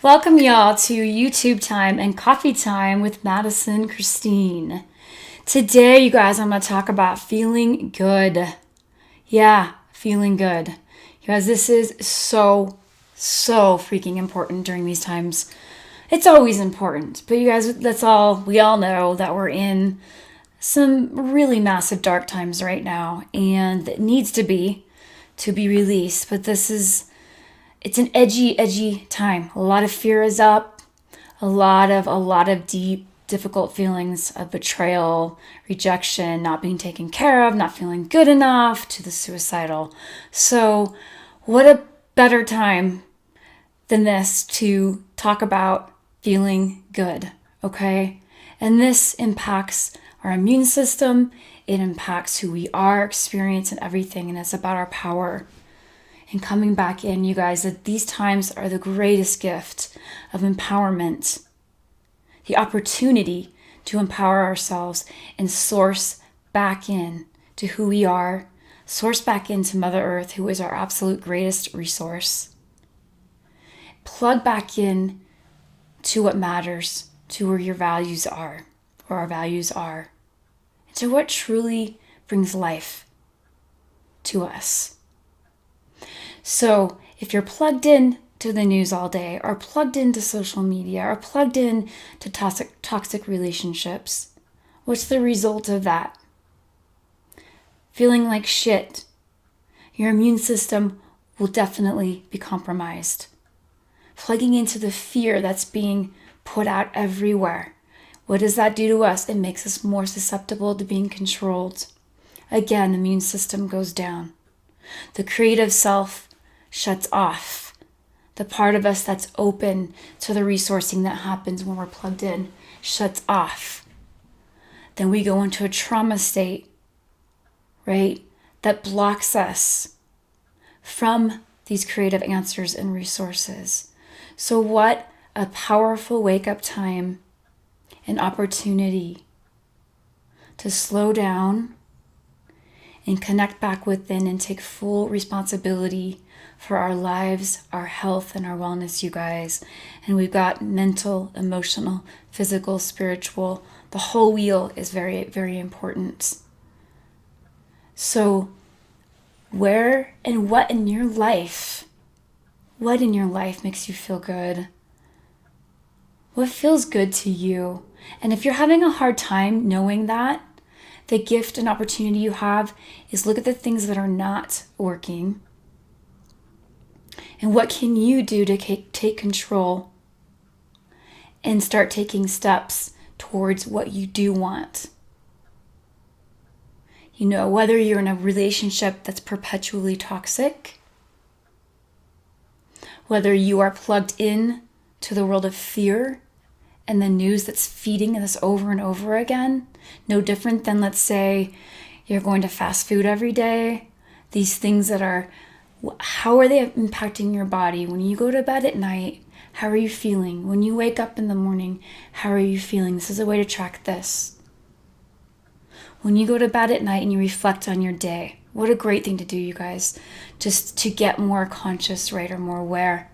Welcome y'all to YouTube time and coffee time with Madison Christine. Today, you guys, I'm going to talk about feeling good. Yeah, feeling good. You guys, this is so freaking important during these times. It's always important, but you guys, we all know that we're in some really massive dark times right now, and it needs to be released, but it's an edgy time. A lot of fear is up. A lot of deep, difficult feelings of betrayal, rejection, not being taken care of, not feeling good enough, to the suicidal. So, what a better time than this to talk about feeling good, okay? And this impacts our immune system. It impacts who we are, experience, and everything. And it's about our power. And coming back in, you guys, that these times are the greatest gift of empowerment. The opportunity to empower ourselves and source back in to who we are. Source back into Mother Earth, who is our absolute greatest resource. Plug back in to what matters, to where your values are, or our values are, and to what truly brings life to us. So if you're plugged in to the news all day, or plugged into social media, or plugged in to toxic relationships, what's the result of that? Feeling like shit. Your immune system will definitely be compromised. Plugging into the fear that's being put out everywhere. What does that do to us? It makes us more susceptible to being controlled. Again, the immune system goes down. The creative self shuts off. The part of us that's open to the resourcing that happens when we're plugged in shuts off. Then we go into a trauma state, right? That blocks us from these creative answers and resources. So what a powerful wake-up time and opportunity to slow down and connect back within and take full responsibility for our lives, our health, and our wellness, you guys. And we've got mental, emotional, physical, spiritual. The whole wheel is very, very important. So where and what in your life makes you feel good? What feels good to you? And if you're having a hard time knowing that, the gift and opportunity you have is look at the things that are not working. And what can you do to take control and start taking steps towards what you do want? You know, whether you're in a relationship that's perpetually toxic, whether you are plugged in to the world of fear and the news that's feeding this over and over again, no different than, let's say, you're going to fast food every day. These things that are, how are they impacting your body? When you go to bed at night, how are you feeling? When you wake up in the morning, how are you feeling? This is a way to track this. When you go to bed at night and you reflect on your day, what a great thing to do, you guys, just to get more conscious, right, or more aware.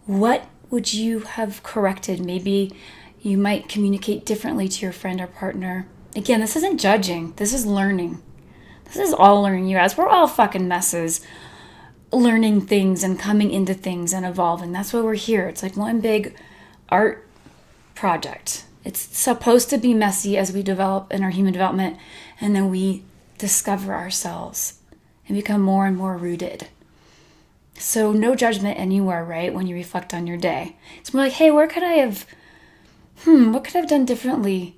What would you have corrected? Maybe you might communicate differently to your friend or partner. Again, this isn't judging. This is learning. This is all learning, you guys. We're all fucking messes, learning things and coming into things and evolving. That's why we're here. It's like one big art project. It's supposed to be messy as we develop in our human development, and then we discover ourselves and become more and more rooted. So no judgment anywhere, right? When you reflect on your day, it's more like, hey, what could I have done differently?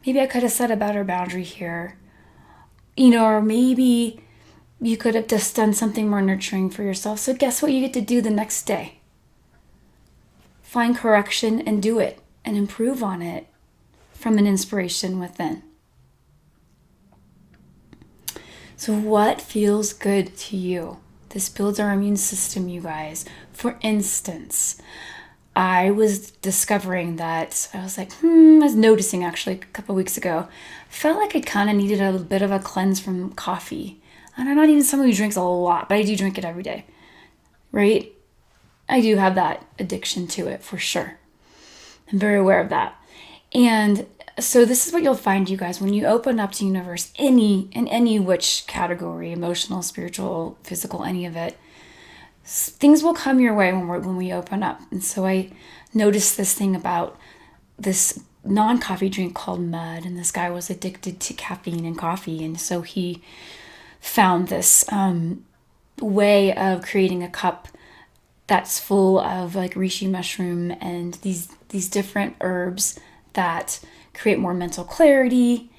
Maybe I could have set a better boundary here. You know, or maybe you could have just done something more nurturing for yourself. So guess what you get to do the next day? Find correction and do it and improve on it from an inspiration within. So what feels good to you? This builds our immune system, you guys. For instance, I was discovering that I was noticing actually a couple of weeks ago, I felt like I kind of needed a bit of a cleanse from coffee. And I'm not even someone who drinks a lot, but I do drink it every day, right? I do have that addiction to it for sure. I'm very aware of that. And so this is what you'll find, you guys, when you open up to universe, in any which category, emotional, spiritual, physical, any of it, things will come your way when we open up. And so I noticed this thing about this non-coffee drink called mud, and this guy was addicted to caffeine and coffee, and so he found this way of creating a cup that's full of like reishi mushroom and these different herbs that create more mental clarity.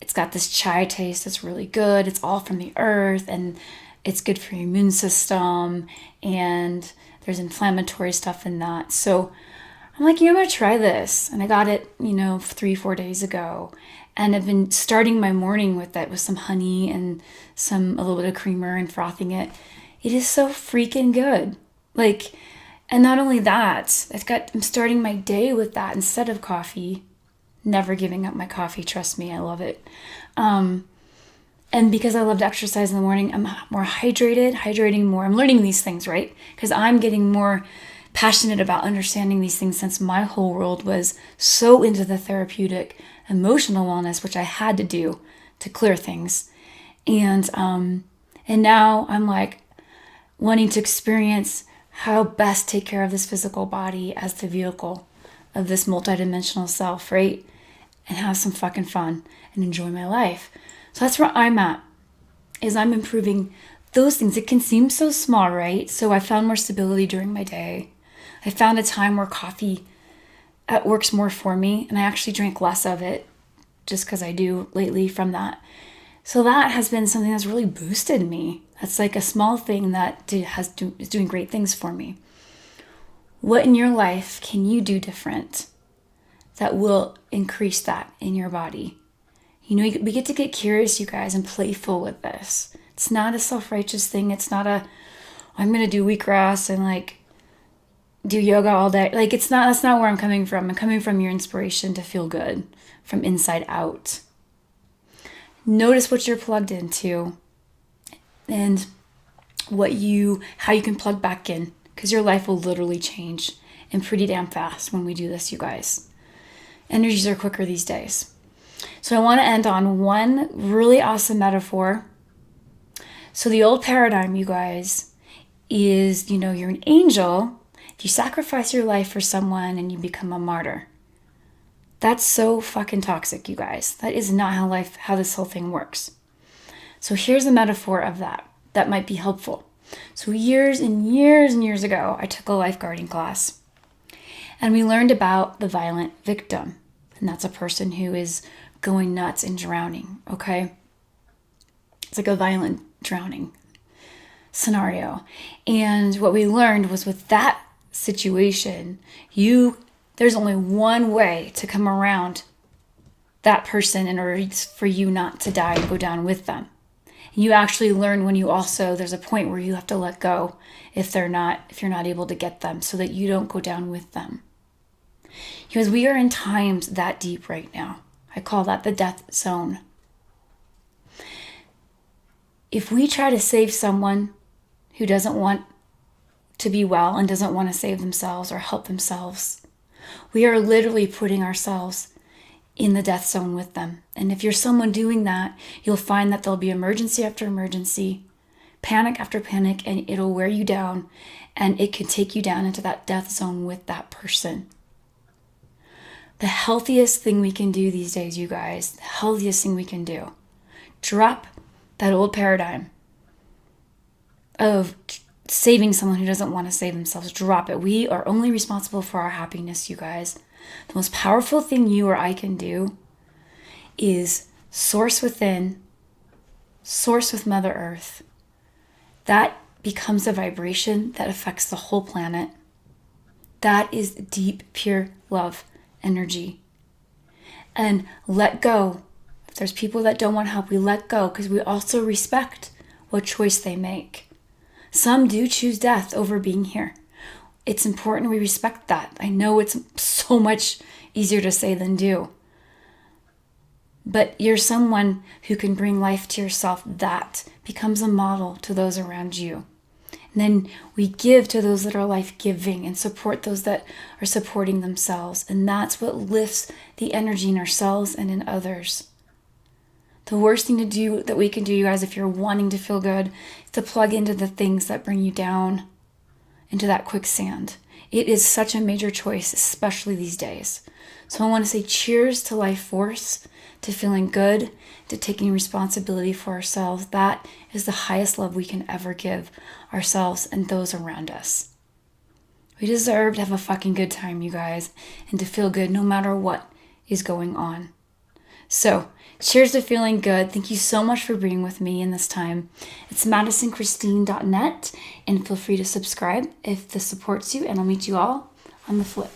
It's got this chai taste that's really good. It's all from the earth, and it's good for your immune system, and there's inflammatory stuff in that. So I'm like, I'm going to try this. And I got it, 3-4 days ago. And I've been starting my morning with that, with some honey and a little bit of creamer and frothing it. It is so freaking good. And not only that, I'm starting my day with that instead of coffee. Never giving up my coffee. Trust me, I love it. And because I love to exercise in the morning, I'm more hydrating more. I'm learning these things, right? Because I'm getting more passionate about understanding these things since my whole world was so into the therapeutic emotional wellness, which I had to do to clear things. And now I'm like wanting to experience how best take care of this physical body as the vehicle of this multidimensional self, right? And have some fucking fun and enjoy my life. So that's where I'm at, is I'm improving those things. It can seem so small, right? So I found more stability during my day. I found a time where coffee works more for me, and I actually drink less of it just because I do lately from that. So that has been something that's really boosted me. That's like a small thing that is doing great things for me. What in your life can you do different that will increase that in your body? We get to get curious, you guys, and playful with this. It's not a self-righteous thing. It's not I'm going to do wheatgrass and do yoga all day. That's not where I'm coming from. I'm coming from your inspiration to feel good from inside out. Notice what you're plugged into and how you can plug back in, because your life will literally change, and pretty damn fast when we do this, you guys. Energies are quicker these days. So I want to end on one really awesome metaphor. So the old paradigm, you guys, is, you're an angel if you sacrifice your life for someone and you become a martyr. That's so fucking toxic, you guys. That is not how this whole thing works. So here's a metaphor of that might be helpful. So years and years and years ago, I took a lifeguarding class, and we learned about the violent victim. And that's a person who is going nuts and drowning, okay? It's like a violent drowning scenario. And what we learned was, with that situation, there's only one way to come around that person in order for you not to die and go down with them. You actually learn when there's a point where you have to let go if you're not able to get them, so that you don't go down with them. Because we are in times that deep right now. I call that the death zone. If we try to save someone who doesn't want to be well and doesn't want to save themselves or help themselves, we are literally putting ourselves in the death zone with them. And if you're someone doing that, you'll find that there'll be emergency after emergency, panic after panic, and it'll wear you down, and it can take you down into that death zone with that person. The healthiest thing we can do these days, you guys, the healthiest thing we can do, drop that old paradigm of saving someone who doesn't want to save themselves. Drop it. We are only responsible for our happiness, you guys. The most powerful thing you or I can do is source within, source with Mother Earth. That becomes a vibration that affects the whole planet. That is deep, pure love energy. And let go. If there's people that don't want help, we let go, because we also respect what choice they make. Some do choose death over being here. It's important we respect that. I know it's so much easier to say than do. But you're someone who can bring life to yourself that becomes a model to those around you. And then we give to those that are life-giving and support those that are supporting themselves. And that's what lifts the energy in ourselves and in others. The worst thing to do that we can do, you guys, if you're wanting to feel good, is to plug into the things that bring you down, into that quicksand. It is such a major choice, especially these days. So I want to say cheers to life force, to feeling good, to taking responsibility for ourselves. That is the highest love we can ever give ourselves and those around us. We deserve to have a fucking good time, you guys, and to feel good no matter what is going on. So, cheers to feeling good. Thank you so much for being with me in this time. It's MadisonChristine.net, and feel free to subscribe if this supports you, and I'll meet you all on the flip.